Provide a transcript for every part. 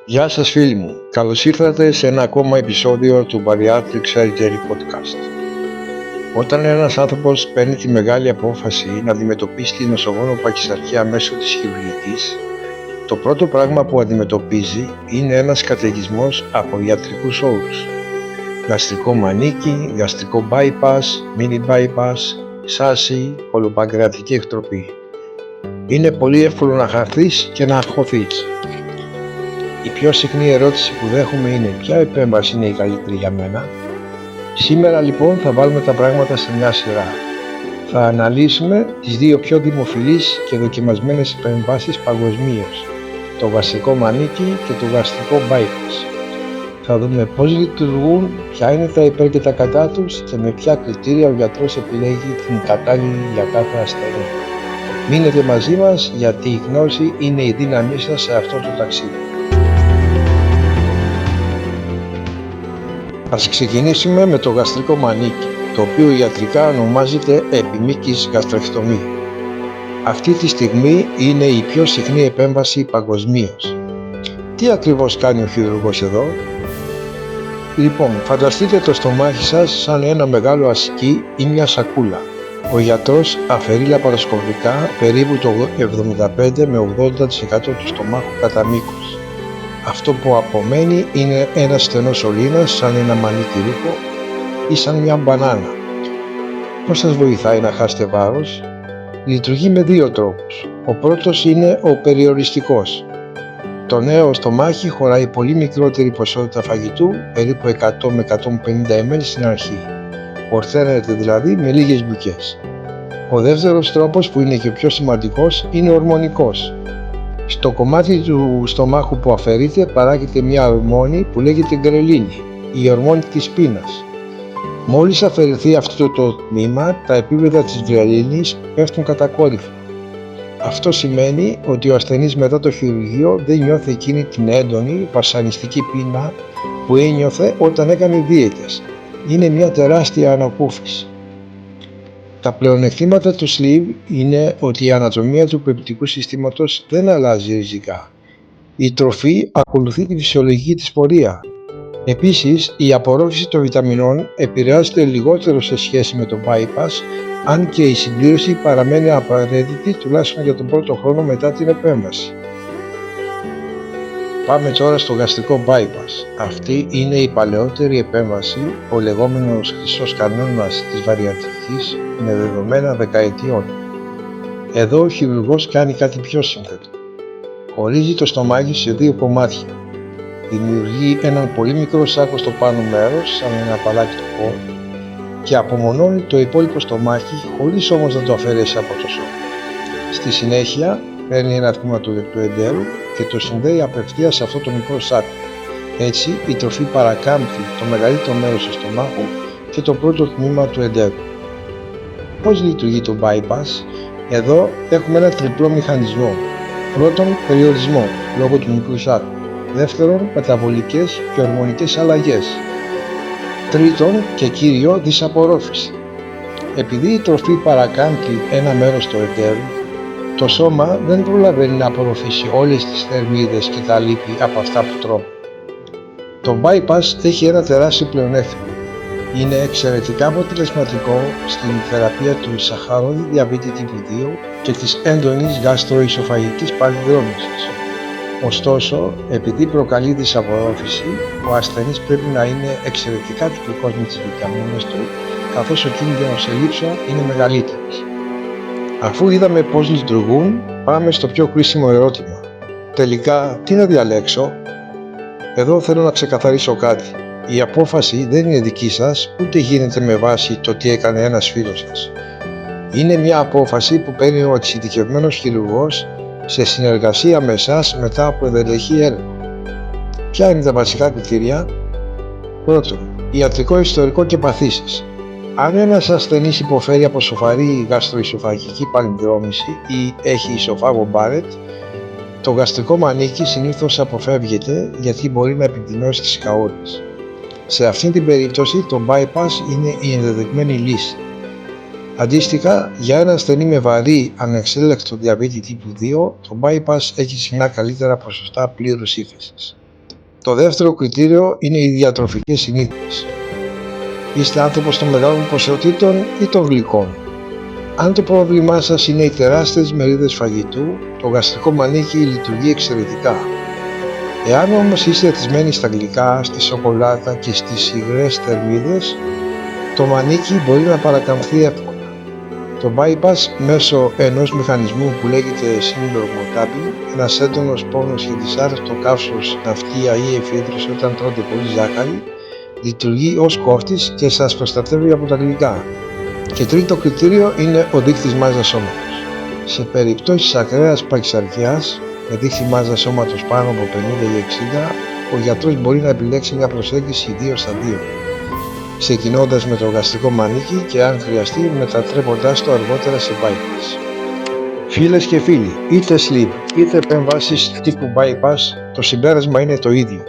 Γεια σας φίλοι μου, καλώς ήρθατε σε ένα ακόμα επεισόδιο του Bariatric Surgery Podcast. Όταν ένας άνθρωπος παίρνει τη μεγάλη απόφαση να αντιμετωπίσει την νοσογόνο παχυσαρκία μέσω της χειρουργικής, το πρώτο πράγμα που αντιμετωπίζει είναι ένας καταιγισμός από ιατρικούς όρους. Γαστρικό μανίκι, γαστρικό bypass, mini bypass, σάση, κολοπαγκρατική εκτροπή. Είναι πολύ εύκολο να χαθείς και να αγχωθείς. Η πιο συχνή ερώτηση που δέχομαι είναι ποια επέμβαση είναι η καλύτερη για μένα. Σήμερα λοιπόν θα βάλουμε τα πράγματα σε μια σειρά. Θα αναλύσουμε τις δύο πιο δημοφιλείς και δοκιμασμένες επεμβάσεις παγκοσμίως, το γαστρικό μανίκι και το γαστρικό bypass. Θα δούμε πώς λειτουργούν, ποια είναι τα υπέρ και τα κατά τους και με ποια κριτήρια ο γιατρός επιλέγει την κατάλληλη για κάθε ασθενή. Μείνετε μαζί μας γιατί η γνώση είναι η δύναμή σας σε αυτό το ταξίδι. Ας ξεκινήσουμε με το γαστρικό μανίκι, το οποίο ιατρικά ονομάζεται επιμήκης γαστρεκτομή. Αυτή τη στιγμή είναι η πιο συχνή επέμβαση παγκοσμίως. Τι ακριβώς κάνει ο χειρουργός εδώ? Λοιπόν, φανταστείτε το στομάχι σας σαν ένα μεγάλο ασκή ή μια σακούλα. Ο γιατρός αφαιρεί λαπαροσκοπικά περίπου το 75 με 80% του στομάχου κατά μήκος. Αυτό που απομένει είναι ένας στενός σωλήνας σαν ένα μανίκι ρούχο ή σαν μια μπανάνα. Πώς σας βοηθάει να χάσετε βάρος? Λειτουργεί με δύο τρόπους. Ο πρώτος είναι ο περιοριστικός. Το νέο στομάχι χωράει πολύ μικρότερη ποσότητα φαγητού, περίπου 100 με 150 ml στην αρχή. Ορθαίνεται δηλαδή με λίγες μπουκές. Ο δεύτερος τρόπος, που είναι και ο πιο σημαντικός, είναι ο ορμονικός. Στο κομμάτι του στομάχου που αφαιρείται παράγεται μια ορμόνη που λέγεται γκρελίνη, η ορμόνη της πείνας. Μόλις αφαιρεθεί αυτό το τμήμα, τα επίπεδα της γκρελίνης πέφτουν κατακόρυφα. Αυτό σημαίνει ότι ο ασθενής μετά το χειρουργείο δεν νιώθει εκείνη την έντονη βασανιστική πείνα που ένιωθε όταν έκανε δίαιτες. Είναι μια τεράστια ανακούφιση. Τα πλεονεκτήματα του sleeve είναι ότι η ανατομία του πεπτικού συστήματος δεν αλλάζει ριζικά. Η τροφή ακολουθεί τη φυσιολογική της πορεία. Επίσης, η απορρόφηση των βιταμινών επηρεάζεται λιγότερο σε σχέση με το bypass, αν και η συμπλήρωση παραμένει απαραίτητη τουλάχιστον για τον πρώτο χρόνο μετά την επέμβαση. Πάμε τώρα στο γαστρικό bypass. Αυτή είναι η παλαιότερη επέμβαση, ο λεγόμενος χρυσός κανόνας της βαριατρικής, με δεδομένα δεκαετιών. Εδώ ο χειρουργός κάνει κάτι πιο σύνθετο. Χωρίζει το στομάχι σε δύο κομμάτια. Δημιουργεί έναν πολύ μικρό σάκο στο πάνω μέρος, σαν ένα παλάκι του πόδι, και απομονώνει το υπόλοιπο στομάχι, χωρίς όμως να το αφαιρέσει από το σώμα. Στη συνέχεια παίρνει ένα τμήμα του δεκτού εντέρου και το συνδέει απευθείας σε αυτό το μικρό σάκο. Έτσι η τροφή παρακάμπτει το μεγαλύτερο μέρος του στομάχου και το πρώτο τμήμα του εντέρου. Πώς λειτουργεί το bypass? Εδώ έχουμε ένα τριπλό μηχανισμό. Πρώτον, περιορισμό λόγω του μικρού σάκου. Δεύτερον, μεταβολικές και ορμονικές αλλαγές. Τρίτον και κύριο, δυσαπορρόφηση. Επειδή η τροφή παρακάμπτει ένα μέρος του εντέρου, το σώμα δεν προλαβαίνει να απορροφήσει όλες τις θερμίδες και τα λίπη από αυτά που τρώμε. Το bypass έχει ένα τεράστιο πλεονέκτημα. Είναι εξαιρετικά αποτελεσματικό στην θεραπεία του σαχαρόδι διαβήτη τύπου 2 και της έντονης γαστροϊσοφαγικής παλινδρόμησης. Ωστόσο, επειδή προκαλεί δυσαπορρόφηση, ο ασθενής πρέπει να είναι εξαιρετικά τυπικός με τις βιταμίνες του, καθώς ο κίνδυνος ελλείψεων είναι μεγαλύτερος. Αφού είδαμε πώς λειτουργούν, πάμε στο πιο κρίσιμο ερώτημα. Τελικά, τι να διαλέξω? Εδώ θέλω να ξεκαθαρίσω κάτι. Η απόφαση δεν είναι δική σας, ούτε γίνεται με βάση το τι έκανε ένας φίλος σας. Είναι μια απόφαση που παίρνει ο εξειδικευμένος χειρουργός σε συνεργασία με εσάς μετά από ενδελεχή έργο. Ποια είναι τα βασικά κριτήρια? Πρώτον, ιατρικό ιστορικό και παθήσεις. Αν ένας ασθενής υποφέρει από σοβαρή γαστροϊσοφαγική παλινδρόμηση ή έχει ισοφάγο Μπάρετ, το γαστρικό μανίκι συνήθως αποφεύγεται γιατί μπορεί να επιδεινώσει τις καότητες. Σε αυτήν την περίπτωση το bypass είναι η ενδεδειγμένη λύση. Αντίστοιχα, για ένα ασθενή με βαρύ ανεξέλεγκτο διαβήτη τύπου 2, το bypass έχει συχνά καλύτερα ποσοστά πλήρους ύφεσης. Το δεύτερο κριτήριο είναι οι διατροφικές συνήθειες. Είστε άνθρωπος των μεγάλων ποσοτήτων ή των γλυκών? Αν το πρόβλημά σας είναι οι τεράστιες μερίδες φαγητού, το γαστρικό μανίκι λειτουργεί εξαιρετικά. Εάν όμως είστε εθισμένοι στα γλυκά, στη σοκολάτα και στις υγρές θερμίδες, το μανίκι μπορεί να παρακαμφθεί εύκολα. Το bypass μέσω ενός μηχανισμού που λέγεται syndrome tapping, ένας έντονος πόνος και δυσάρεστο καύσος, ναυτία ή εφίδρωση όταν τρώτε πολύ ζάχαρη, λειτουργεί ως κόφτης και σας προστατεύει από τα γλυκά. Και τρίτο κριτήριο είναι ο δείκτης μάζας σώματος. Σε περιπτώσεις ακραίας παχυσαρκιάς, με δείκτη μάζας σώματος πάνω από 50 ή 60, ο γιατρός μπορεί να επιλέξει μια προσέγγιση 2 στα 2, ξεκινώντας με το γαστρικό μανίκι και αν χρειαστεί μετατρέποντάς το αργότερα σε bypass. Φίλες και φίλοι, είτε sleeve είτε επεμβάσεις τύπου bypass, το συμπέρασμα είναι το ίδιο.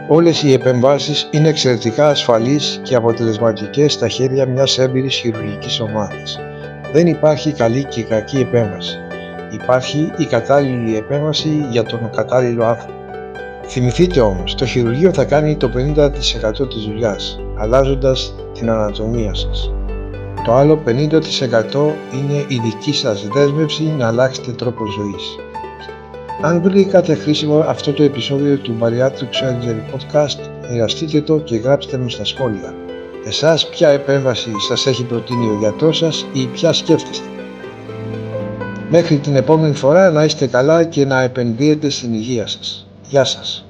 Όλες οι επεμβάσεις είναι εξαιρετικά ασφαλείς και αποτελεσματικές στα χέρια μιας έμπειρης χειρουργικής ομάδας. Δεν υπάρχει καλή και κακή επέμβαση. Υπάρχει η κατάλληλη επέμβαση για τον κατάλληλο άνθρωπο. Θυμηθείτε όμως, το χειρουργείο θα κάνει το 50% της δουλειάς, αλλάζοντας την ανατομία σας. Το άλλο 50% είναι η δική σας δέσμευση να αλλάξετε τρόπο ζωής. Αν βρήκατε χρήσιμο αυτό το επεισόδιο του Bariatric Surgery Podcast, μοιραστείτε το και γράψτε μου στα σχόλια. Εσάς ποια επέμβαση σας έχει προτείνει ο γιατρός σας ή ποια σκέφτεστε? Μέχρι την επόμενη φορά να είστε καλά και να επενδύετε στην υγεία σας. Γεια σας.